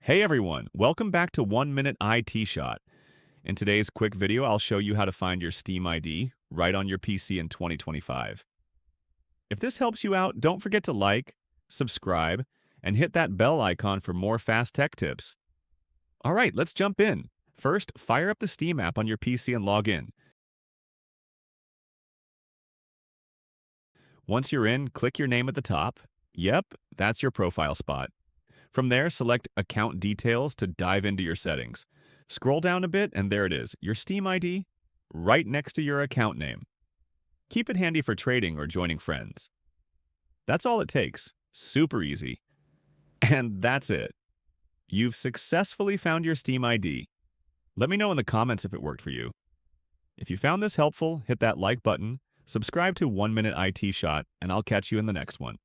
Hey everyone, welcome back to 1 Minute IT Shot. In today's quick video, I'll show you how to find your Steam ID right on your PC in 2025. If this helps you out, don't forget to like, subscribe, and hit that bell icon for more fast tech tips. All right, let's jump in. First, fire up the Steam app on your PC and log in. Once you're in, click your name at the top. Yep, that's your profile spot. From there, select Account Details to dive into your settings. Scroll down a bit, and there it is, your Steam ID, right next to your account name. Keep it handy for trading or joining friends. That's all it takes. Super easy. And that's it. You've successfully found your Steam ID. Let me know in the comments if it worked for you. If you found this helpful, hit that like button, subscribe to 1 Minute IT Shot, and I'll catch you in the next one.